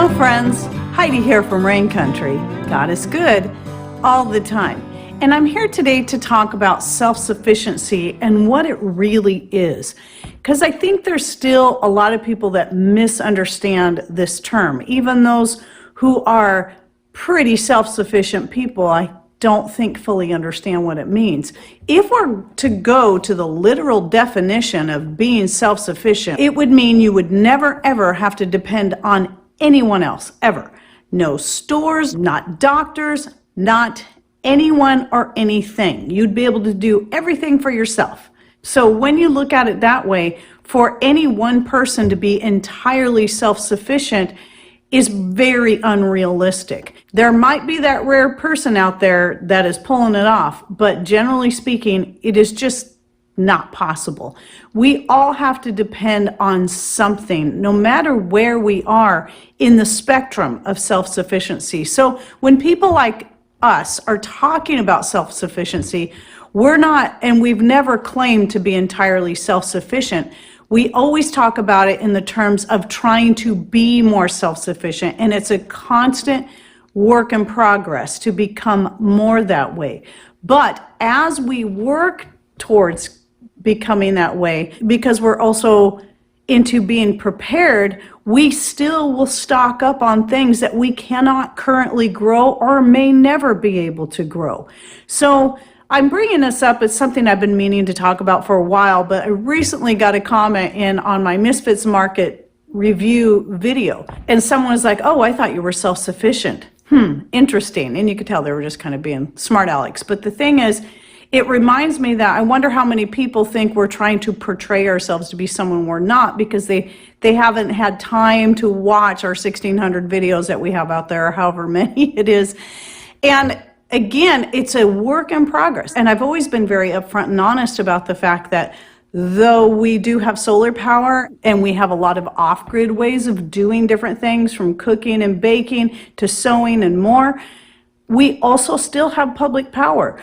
Hello friends, Heidi here from Rain Country. God is good all the time. And I'm here today to talk about self-sufficiency and what it really is. Because I think there's still a lot of people that misunderstand this term. Even those who are pretty self-sufficient people, I don't think fully understand what it means. If we're to go to the literal definition of being self-sufficient, it would mean you would never ever have to depend on anyone else, ever. No stores, not doctors, not anyone or anything. You'd be able to do everything for yourself. So when you look at it that way, for any one person to be entirely self-sufficient is very unrealistic. There might be that rare person out there that is pulling it off, but generally speaking, it is just not possible. We all have to depend on something, no matter where we are in the spectrum of self-sufficiency. So when people like us are talking about self-sufficiency, we're not, and we've never claimed to be entirely self-sufficient. We always talk about it in the terms of trying to be more self-sufficient, and it's a constant work in progress to become more that way. But as we work towards becoming that way, because we're also into being prepared, we still will stock up on things that we cannot currently grow or may never be able to grow. So I'm bringing this up. It's something I've been meaning to talk about for a while, but I recently got a comment in on my Misfits Market review video, and someone was like, "Oh, I thought you were self-sufficient." Interesting. And you could tell they were just kind of being smart alecks. But the thing is, it reminds me that I wonder how many people think we're trying to portray ourselves to be someone we're not, because they haven't had time to watch our 1,600 videos that we have out there, or however many it is. And again, it's a work in progress. And I've always been very upfront and honest about the fact that though we do have solar power and we have a lot of off-grid ways of doing different things, from cooking and baking to sewing and more, we also still have public power.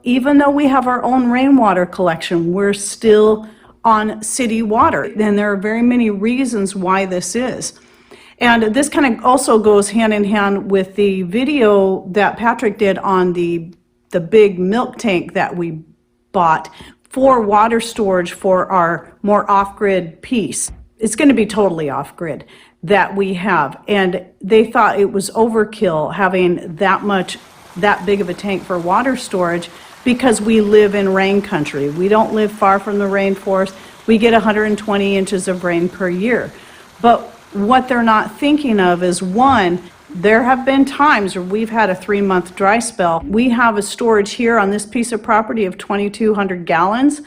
Even though we have our own rainwater collection, we're still on city water. And there are very many reasons why this is. And this kind of also goes hand in hand with the video that Patrick did on the big milk tank that we bought for water storage for our more off-grid piece. It's going to be totally off-grid that we have. And they thought it was overkill having that big of a tank for water storage, because we live in rain country. We don't live far from the rainforest. We get 120 inches of rain per year. But what they're not thinking of is, one, there have been times where we've had a 3-month dry spell. We have a storage here on this piece of property of 2,200 gallons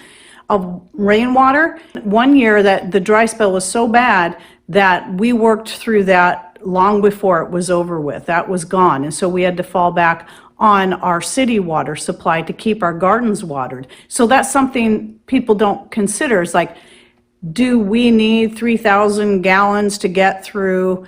of rainwater. One year that the dry spell was so bad that we worked through that long before it was over with. That was gone. And so we had to fall back on our city water supply to keep our gardens watered. So that's something people don't consider. It's like, do we need 3,000 gallons to get through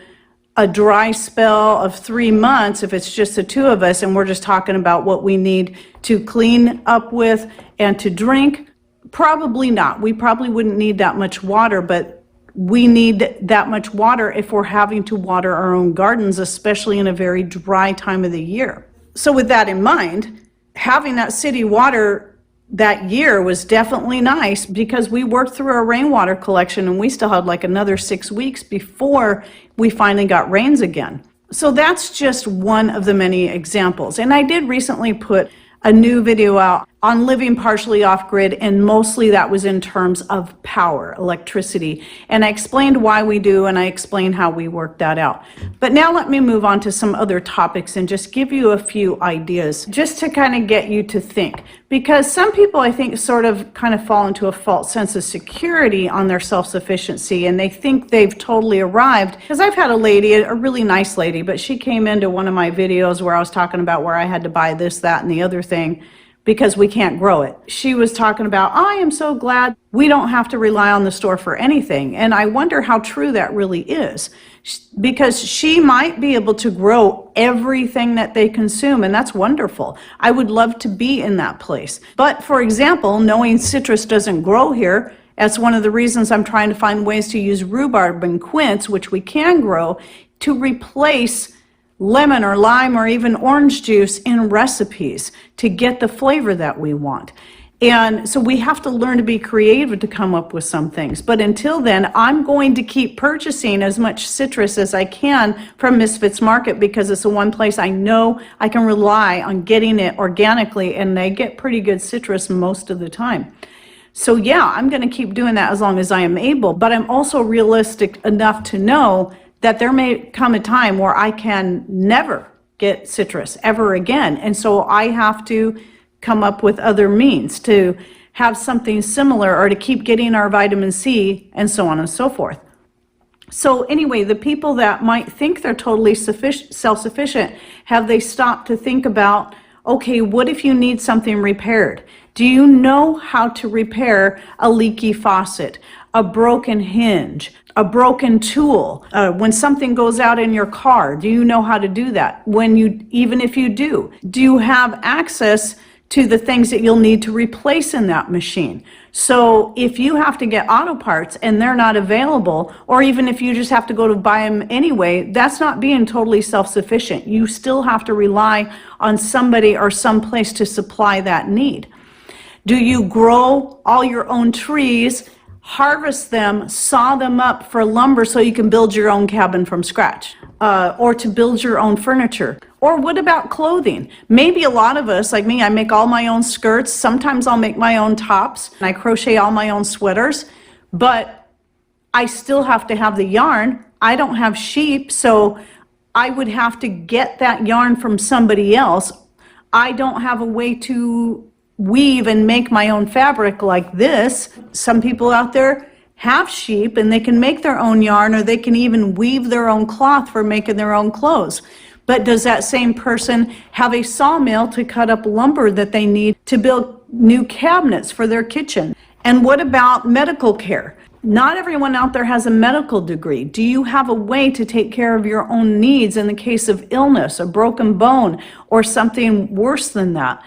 a dry spell of 3 months if it's just the two of us and we're just talking about what we need to clean up with and to drink? Probably not. We probably wouldn't need that much water, but we need that much water if we're having to water our own gardens, especially in a very dry time of the year. So with that in mind, having that city water that year was definitely nice, because we worked through our rainwater collection and we still had like another 6 weeks before we finally got rains again. So that's just one of the many examples. And I did recently put a new video out on living partially off-grid, and mostly that was in terms of power, electricity. And I explained why we do, and I explained how we work that out. But now let me move on to some other topics and just give you a few ideas, just to kind of get you to think. Because some people, I think, sort of kind of fall into a false sense of security on their self-sufficiency, and they think they've totally arrived. Because I've had a lady, a really nice lady, but she came into one of my videos where I was talking about where I had to buy this, that, and the other thing, because we can't grow it. She was talking about, I am so glad we don't have to rely on the store for anything. And I wonder how true that really is, because she might be able to grow everything that they consume, and that's wonderful. I would love to be in that place. But for example, knowing citrus doesn't grow here, that's one of the reasons I'm trying to find ways to use rhubarb and quince, which we can grow, to replace lemon or lime or even orange juice in recipes to get the flavor that we want. And so we have to learn to be creative to come up with some things. But until then, I'm going to keep purchasing as much citrus as I can from Misfits Market, because it's the one place I know I can rely on getting it organically, and they get pretty good citrus most of the time. So yeah, I'm going to keep doing that as long as I am able, but I'm also realistic enough to know that there may come a time where I can never get citrus ever again. And so I have to come up with other means to have something similar, or to keep getting our vitamin C, and so on and so forth. So anyway, the people that might think they're totally self-sufficient, have they stopped to think about, okay, what if you need something repaired? Do you know how to repair a leaky faucet, a broken hinge, a broken tool? When something goes out in your car, do you know how to do that? Even if you do you have access to the things that you'll need to replace in that machine? So if you have to get auto parts and they're not available, or even if you just have to go to buy them anyway, that's not being totally self-sufficient. You still have to rely on somebody or someplace to supply that need. Do you grow all your own trees, harvest them, saw them up for lumber so you can build your own cabin from scratch, or to build your own furniture? Or what about clothing? Maybe a lot of us, like me, I make all my own skirts. Sometimes I'll make my own tops, and I crochet all my own sweaters, but I still have to have the yarn. I don't have sheep, so I would have to get that yarn from somebody else. I don't have a way to weave and make my own fabric like this. Some people out there have sheep and they can make their own yarn, or they can even weave their own cloth for making their own clothes. But does that same person have a sawmill to cut up lumber that they need to build new cabinets for their kitchen? And what about medical care? Not everyone out there has a medical degree. Do you have a way to take care of your own needs in the case of illness, a broken bone, or something worse than that?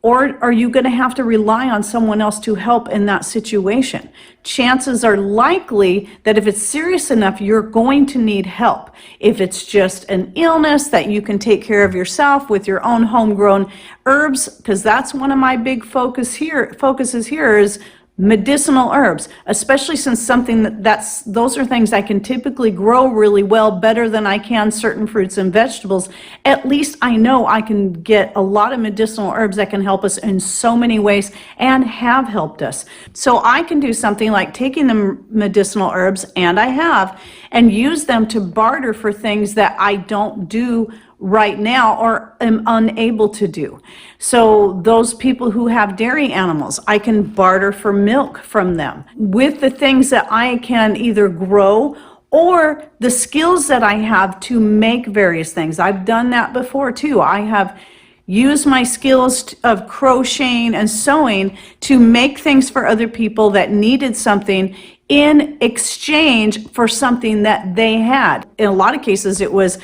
Or are you going to have to rely on someone else to help in that situation? Chances are likely that if it's serious enough, you're going to need help. If it's just an illness that you can take care of yourself with your own homegrown herbs, because that's one of my big focuses here is medicinal herbs, especially since those are things I can typically grow really well, better than I can certain fruits and vegetables. At least I know I can get a lot of medicinal herbs that can help us in so many ways, and have helped us. So I can do something like taking the medicinal herbs, and I have, and use them to barter for things that I don't do right now or am unable to do. So those people who have dairy animals, I can barter for milk from them with the things that I can either grow, or the skills that I have to make various things. I've done that before too. I have used my skills of crocheting and sewing to make things for other people that needed something in exchange for something that they had. In a lot of cases, it was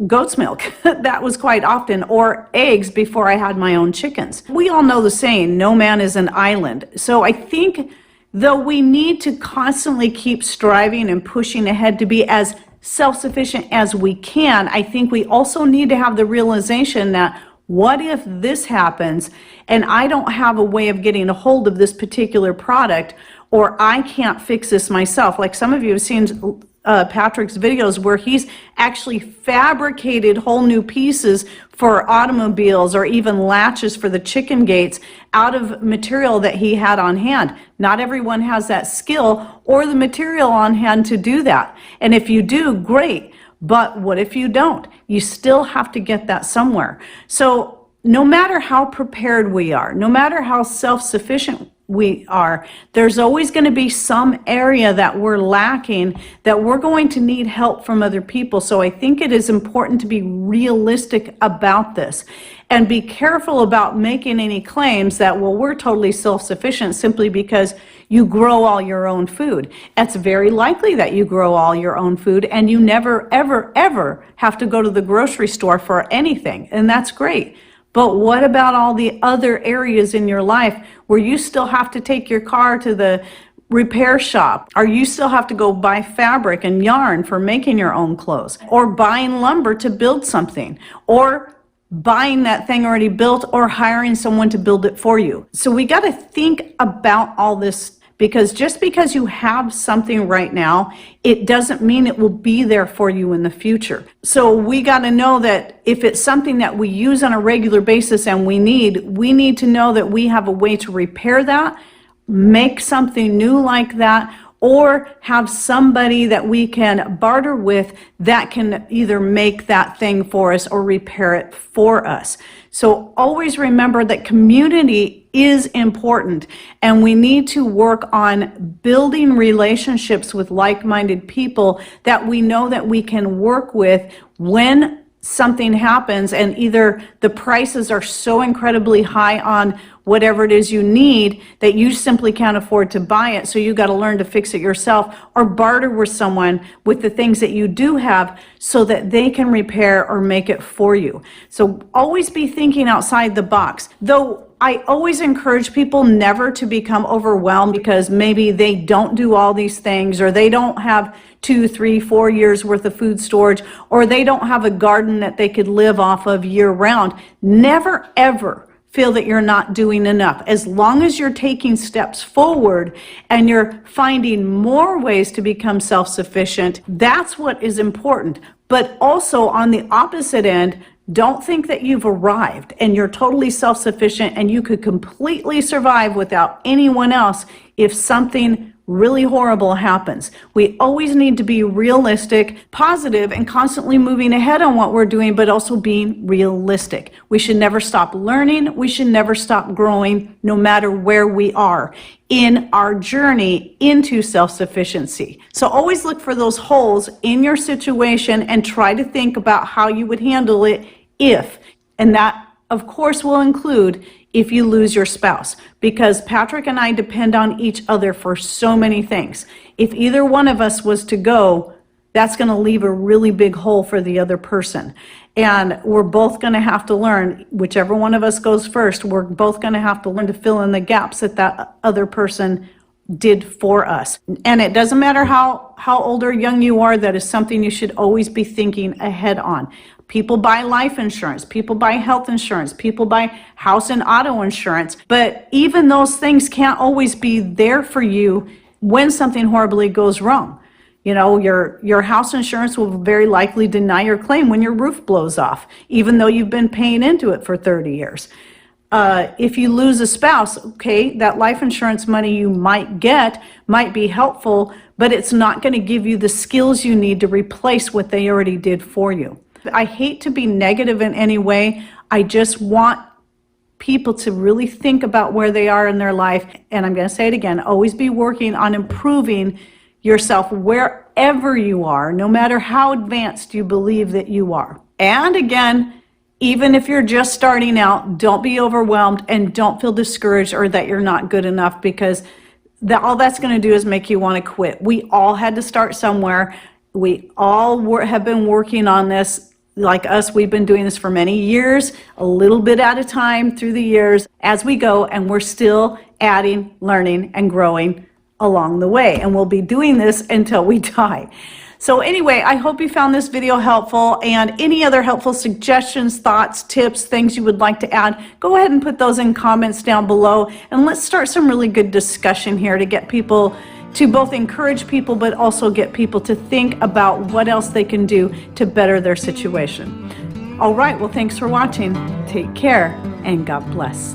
goat's milk. That was quite often, or eggs before I had my own chickens. We all know the saying, no man is an island. So I think though we need to constantly keep striving and pushing ahead to be as self-sufficient as we can, I think we also need to have the realization that what if this happens and I don't have a way of getting a hold of this particular product, or I can't fix this myself? Like some of you have seen Patrick's videos where he's actually fabricated whole new pieces for automobiles, or even latches for the chicken gates, out of material that he had on hand. Not everyone has that skill or the material on hand to do that. And if you do, great. But what if you don't? You still have to get that somewhere. So no matter how prepared we are, no matter how self-sufficient we are, there's always going to be some area that we're lacking, that we're going to need help from other people. So I think it is important to be realistic about this, and be careful about making any claims that, well, we're totally self-sufficient simply because you grow all your own food. It's very likely that you grow all your own food and you never, ever, ever have to go to the grocery store for anything, and that's great. But what about all the other areas in your life where you still have to take your car to the repair shop? Or you still have to go buy fabric and yarn for making your own clothes, or buying lumber to build something, or buying that thing already built, or hiring someone to build it for you. So we got to think about all this, because just because you have something right now, it doesn't mean it will be there for you in the future. So we got to know that if it's something that we use on a regular basis and we need to know that we have a way to repair that, make something new like that, or have somebody that we can barter with that can either make that thing for us or repair it for us. So always remember that community is important, and we need to work on building relationships with like-minded people that we know that we can work with when something happens and either the prices are so incredibly high on whatever it is you need that you simply can't afford to buy it, so you got to learn to fix it yourself, or barter with someone with the things that you do have so that they can repair or make it for you. So always be thinking outside the box. Though I always encourage people never to become overwhelmed because maybe they don't do all these things, or they don't have 2, 3, 4 years worth of food storage, or they don't have a garden that they could live off of year round. Never ever feel that you're not doing enough. As long as you're taking steps forward and you're finding more ways to become self-sufficient, that's what is important. But also on the opposite end, don't think that you've arrived and you're totally self-sufficient and you could completely survive without anyone else if something really horrible happens. We always need to be realistic, positive, and constantly moving ahead on what we're doing, but also being realistic. We should never stop learning. We should never stop growing, no matter where we are in our journey into self-sufficiency. So always look for those holes in your situation and try to think about how you would handle it if, and that of course will include if you lose your spouse, because Patrick and I depend on each other for so many things. If either one of us was to go, that's going to leave a really big hole for the other person. And we're both going to have to learn, whichever one of us goes first, we're both going to have to learn to fill in the gaps that that other person did for us. And it doesn't matter how old or young you are, that is something you should always be thinking ahead on. People buy life insurance, people buy health insurance, people buy house and auto insurance, but even those things can't always be there for you when something horribly goes wrong. You know, your house insurance will very likely deny your claim when your roof blows off, even though you've been paying into it for 30 years. If you lose a spouse, okay, that life insurance money you might get might be helpful, but it's not going to give you the skills you need to replace what they already did for you. I hate to be negative in any way. I just want people to really think about where they are in their life. And I'm going to say it again, always be working on improving yourself wherever you are, no matter how advanced you believe that you are. And again, even if you're just starting out, don't be overwhelmed and don't feel discouraged or that you're not good enough, because all that's going to do is make you want to quit. We all had to start somewhere. We all have been working on this. Like us, we've been doing this for many years, a little bit at a time through the years as we go, and we're still adding, learning, and growing along the way. And we'll be doing this until we die. So anyway, I hope you found this video helpful, and any other helpful suggestions, thoughts, tips, things you would like to add, go ahead and put those in comments down below, and let's start some really good discussion here to get people to both encourage people, but also get people to think about what else they can do to better their situation. All right, well, thanks for watching. Take care, and God bless.